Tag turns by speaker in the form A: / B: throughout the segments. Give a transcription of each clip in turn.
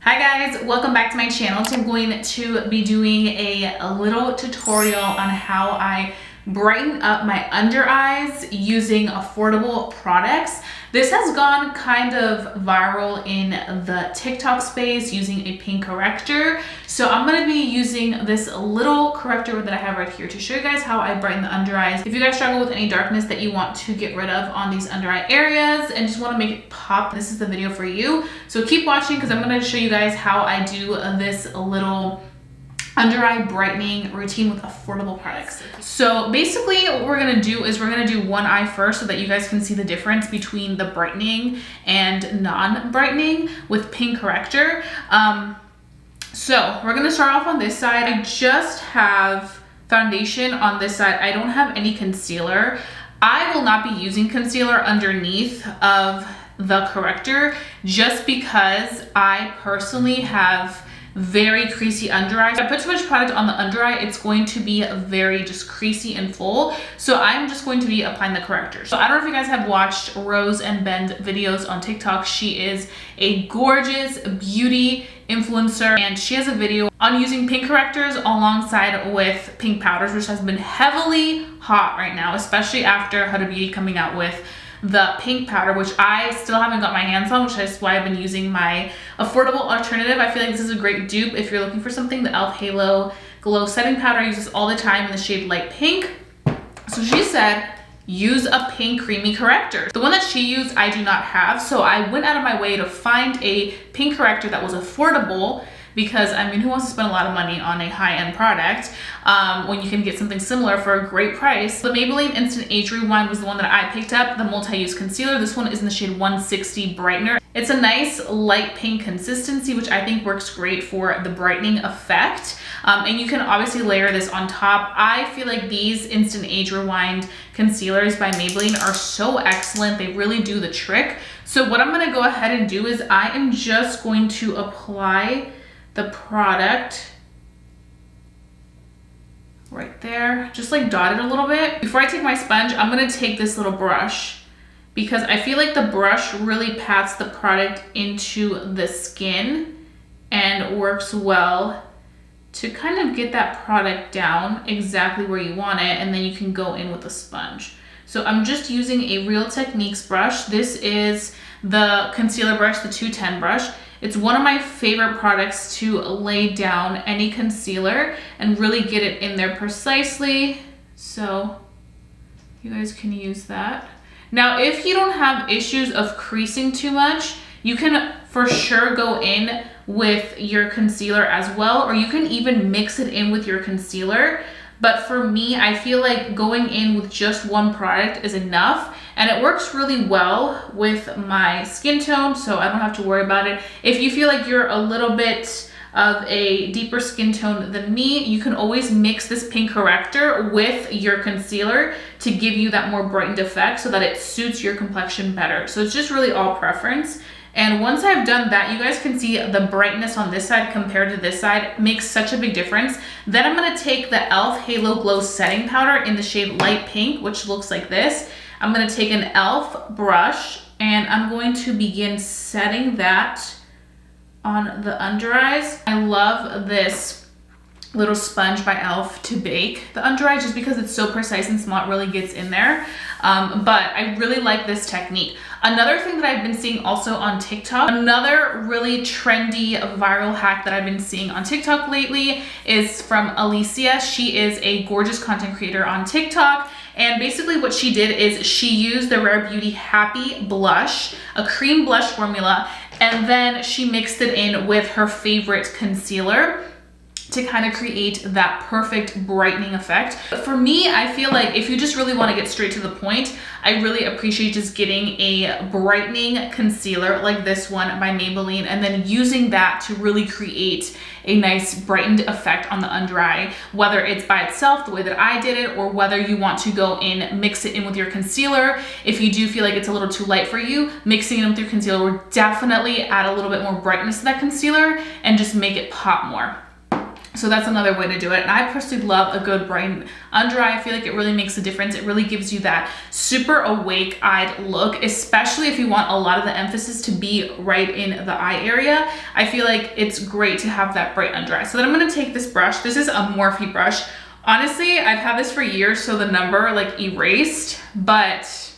A: Hi guys, welcome back to my channel. So I'm going to be doing a little tutorial on how I brighten up my under eyes using affordable products. This has gone kind of viral in the TikTok space using a pink corrector. So I'm going to be using this little corrector that I have right here to show you guys how I brighten the under eyes. If you guys struggle with any darkness that you want to get rid of on these under eye areas and just want to make it pop, this is the video for you. So keep watching because I'm going to show you guys how I do this little under eye brightening routine with affordable products. So basically what we're gonna do is we're gonna do one eye first so that you guys can see the difference between the brightening and non-brightening with pink corrector. So we're gonna start off on this side. I just have foundation on this side. I don't have any concealer. I will not be using concealer underneath of the corrector just because I personally have very creasy under eyes. If I put too much product on the under eye, it's going to be very just creasy and full. So I'm just going to be applying the corrector. So I don't know if you guys have watched Rose and Ben's videos on TikTok. She is a gorgeous beauty influencer and she has a video on using pink correctors alongside with pink powders, which has been heavily hot right now, especially after Huda Beauty coming out with the pink powder, which I still haven't got my hands on, which is why I've been using my affordable alternative. I feel like this is a great dupe if you're looking for something. The e.l.f. Halo Glow Setting Powder I use this all the time in the shade Light Pink. So she said, use a pink creamy corrector. The one that she used, I do not have. So I went out of my way to find a pink corrector that was affordable because, I mean, who wants to spend a lot of money on a high-end product when you can get something similar for a great price? The Maybelline Instant Age Rewind was the one that I picked up, the multi-use concealer. This one is in the shade 160 Brightener. It's a nice light pink consistency, which I think works great for the brightening effect. And you can obviously layer this on top. I feel like these Instant Age Rewind concealers by Maybelline are so excellent. They really do the trick. So what I'm gonna go ahead and do is I am just going to apply the product right there, just like dot it a little bit. Before I take my sponge, I'm gonna take this little brush because I feel like the brush really pats the product into the skin and works well to kind of get that product down exactly where you want it, and then you can go in with a sponge. So I'm just using a Real Techniques brush. This is the concealer brush, the 210 brush. It's one of my favorite products to lay down any concealer and really get it in there precisely. So you guys can use that. Now, if you don't have issues of creasing too much, you can for sure go in with your concealer as well, or you can even mix it in with your concealer. But for me, I feel like going in with just one product is enough, and it works really well with my skin tone, so I don't have to worry about it. If you feel like you're a little bit of a deeper skin tone than me, you can always mix this pink corrector with your concealer to give you that more brightened effect so that it suits your complexion better. So it's just really all preference. And once I've done that, you guys can see the brightness on this side compared to this side makes such a big difference. Then I'm gonna take the e.l.f. Halo Glow Setting Powder in the shade Light Pink, which looks like this. I'm gonna take an e.l.f. brush and I'm going to begin setting that on the under eyes. I love this little sponge by e.l.f. to bake the under eye just because it's so precise and small, it really gets in there. But I really like this technique. Another thing that I've been seeing also on TikTok, another really trendy viral hack that I've been seeing on TikTok lately is from Alicia. She is a gorgeous content creator on TikTok. And basically what she did is she used the Rare Beauty Happy blush, a cream blush formula, and then she mixed it in with her favorite concealer to kind of create that perfect brightening effect. But for me, I feel like if you just really want to get straight to the point, I really appreciate just getting a brightening concealer like this one by Maybelline and then using that to really create a nice brightened effect on the under eye, whether it's by itself the way that I did it or whether you want to go in, mix it in with your concealer. If you do feel like it's a little too light for you, mixing it in with your concealer will definitely add a little bit more brightness to that concealer and just make it pop more. So that's another way to do it. And I personally love a good brighten under eye. I feel like it really makes a difference. It really gives you that super awake-eyed look, especially if you want a lot of the emphasis to be right in the eye area. I feel like it's great to have that bright under eye. So then I'm gonna take this brush. This is a Morphe brush. Honestly, I've had this for years, so the number like erased, but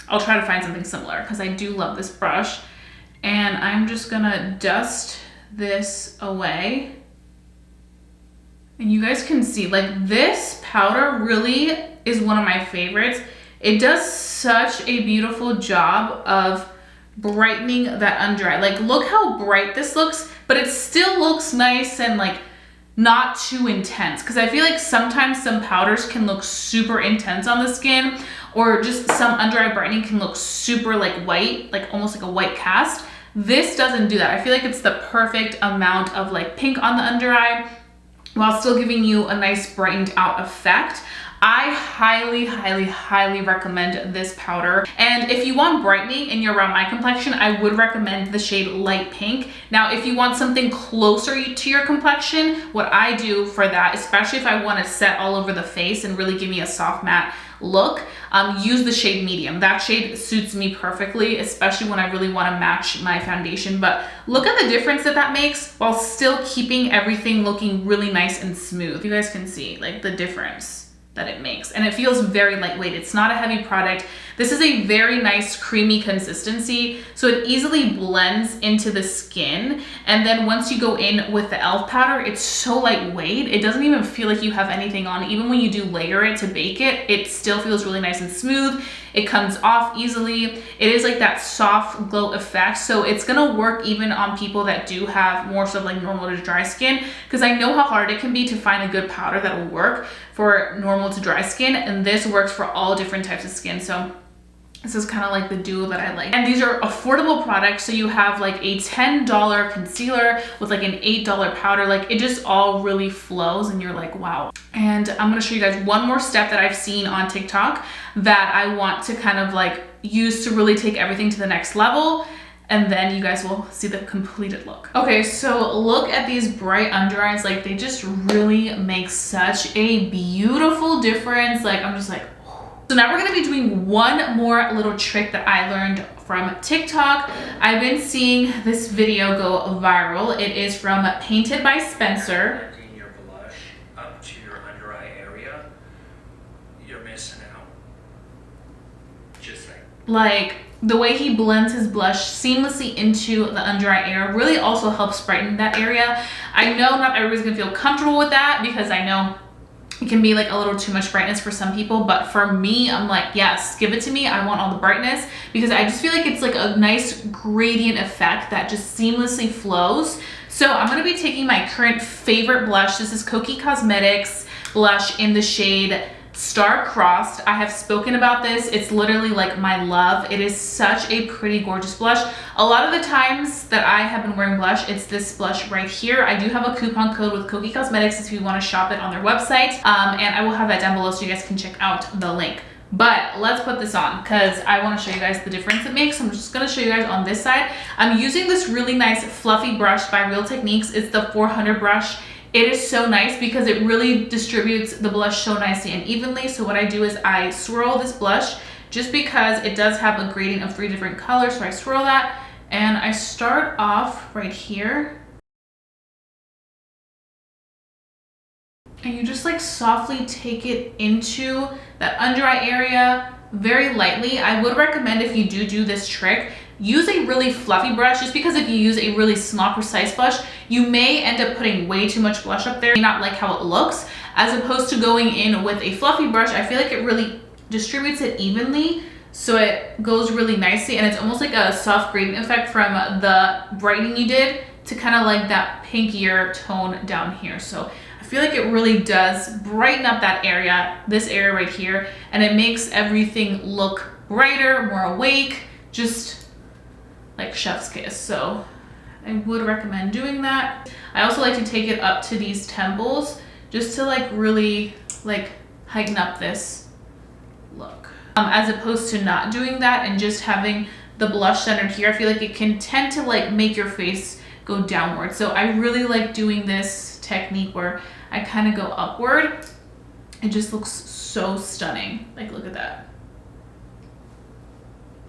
A: I'll try to find something similar because I do love this brush. And I'm just gonna dust this away. And you guys can see, like, this powder really is one of my favorites. It does such a beautiful job of brightening that under eye. Like, look how bright this looks, but it still looks nice and like not too intense. Because I feel like sometimes some powders can look super intense on the skin, or just some under eye brightening can look super like white, like almost like a white cast. This doesn't do that. I feel like it's the perfect amount of like pink on the under eye, while still giving you a nice brightened out effect. I highly, highly, highly recommend this powder. And if you want brightening and you're around my complexion, I would recommend the shade Light Pink. Now, if you want something closer to your complexion, what I do for that, especially if I want to set all over the face and really give me a soft matte look, use the shade Medium. That shade suits me perfectly, especially when I really want to match my foundation. But look at the difference that makes while still keeping everything looking really nice and smooth. You guys can see like the difference that it makes, and it feels very lightweight. It's not a heavy product. This is a very nice creamy consistency, so it easily blends into the skin. And then once you go in with the e.l.f. powder, it's so lightweight, it doesn't even feel like you have anything on. Even when you do layer it to bake it, it still feels really nice and smooth. It comes off easily. It is like that soft glow effect, so it's gonna work even on people that do have more sort of like normal to dry skin, because I know how hard it can be to find a good powder that will work for normal to dry skin, and this works for all different types of skin. So this is kind of like the duo that I like. And these are affordable products. So you have like a $10 concealer with like an $8 powder. Like, it just all really flows and you're like, wow. And I'm gonna show you guys one more step that I've seen on TikTok that I want to kind of like use to really take everything to the next level. And then you guys will see the completed look. Okay, so look at these bright under eyes. Like, they just really make such a beautiful difference. Like, I'm just like, so now we're gonna be doing one more little trick that I learned from TikTok. I've been seeing this video go viral. It is from Painted by Spencer.
B: Blending your blush up to your under eye area, you're missing out. Just like
A: the way he blends his blush seamlessly into the under eye area really also helps brighten that area. I know not everybody's gonna feel comfortable with that, because I know it can be like a little too much brightness for some people, but for me, I'm like, yes, give it to me. I want all the brightness, because I just feel like it's like a nice gradient effect that just seamlessly flows. So I'm gonna be taking my current favorite blush. This is Kokie Cosmetics blush in the shade Star Crossed. I have spoken about this. It's literally like my love. It is such a pretty, gorgeous blush. A lot of the times that I have been wearing blush, it's this blush right here. I do have a coupon code with Kokie Cosmetics if you want to shop it on their website. And I will have that down below so you guys can check out the link. But let's put this on because I want to show you guys the difference it makes. I'm just going to show you guys on this side. I'm using this really nice fluffy brush by Real Techniques. It's the 400 brush. It is so nice because it really distributes the blush so nicely and evenly. So what I do is I swirl this blush just because it does have a gradient of 3 different colors. So I swirl that and I start off right here. And you just like softly take it into that under eye area very lightly. I would recommend, if you do this trick, use a really fluffy brush, just because if you use a really small precise blush, you may end up putting way too much blush up there. You may not like how it looks, as opposed to going in with a fluffy brush. I feel like it really distributes it evenly, so it goes really nicely, and it's almost like a soft gradient effect from the brightening you did to kind of like that pinkier tone down here. So I feel like it really does brighten up that area, this area right here, and it makes everything look brighter, more awake, just like chef's kiss. So I would recommend doing that. I also like to take it up to these temples just to like really like heighten up this look, as opposed to not doing that and just having the blush centered here. I feel like it can tend to like make your face go downward. So I really like doing this technique where I kind of go upward. It just looks so stunning. Like, look at that.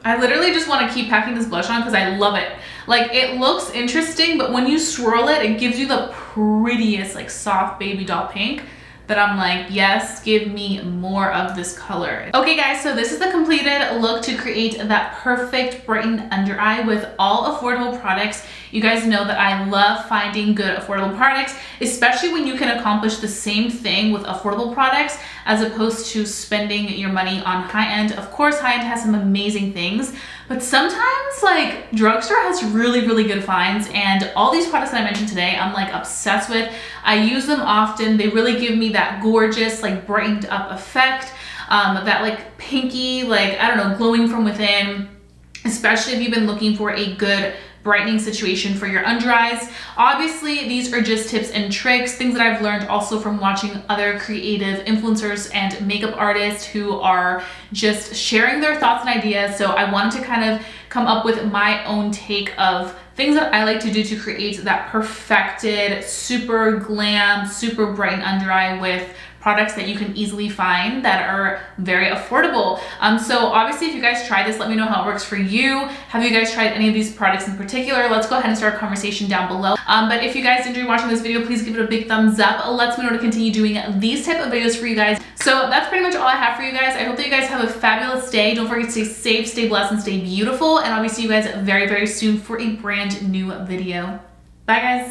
A: I literally just want to keep packing this blush on because I love it. Like, it looks interesting, but when you swirl it, it gives you the prettiest, like, soft baby doll pink that I'm like, yes, give me more of this color. Okay guys, so this is the completed look to create that perfect brightened under eye with all affordable products. You guys know that I love finding good affordable products, especially when you can accomplish the same thing with affordable products as opposed to spending your money on high-end. Of course, high-end has some amazing things, but sometimes like drugstore has really, really good finds, and all these products that I mentioned today, I'm like obsessed with. I use them often. They really give me that gorgeous, like brightened up effect, that like pinky, like, I don't know, glowing from within, especially if you've been looking for a good brightening situation for your under eyes. Obviously, these are just tips and tricks, things that I've learned also from watching other creative influencers and makeup artists who are just sharing their thoughts and ideas. So I wanted to kind of come up with my own take of things that I like to do to create that perfected, super glam, super bright under eye with products that you can easily find that are very affordable. So obviously, if you guys try this, let me know how it works for you. Have you guys tried any of these products in particular? Let's go ahead and start a conversation down below. But if you guys enjoyed watching this video, please give it a big thumbs up. Lets me know to continue doing these type of videos for you guys. So that's pretty much all I have for you guys. I hope that you guys have a fabulous day. Don't forget to stay safe, stay blessed, and stay beautiful. And I'll be seeing you guys very, very soon for a brand new video. Bye guys.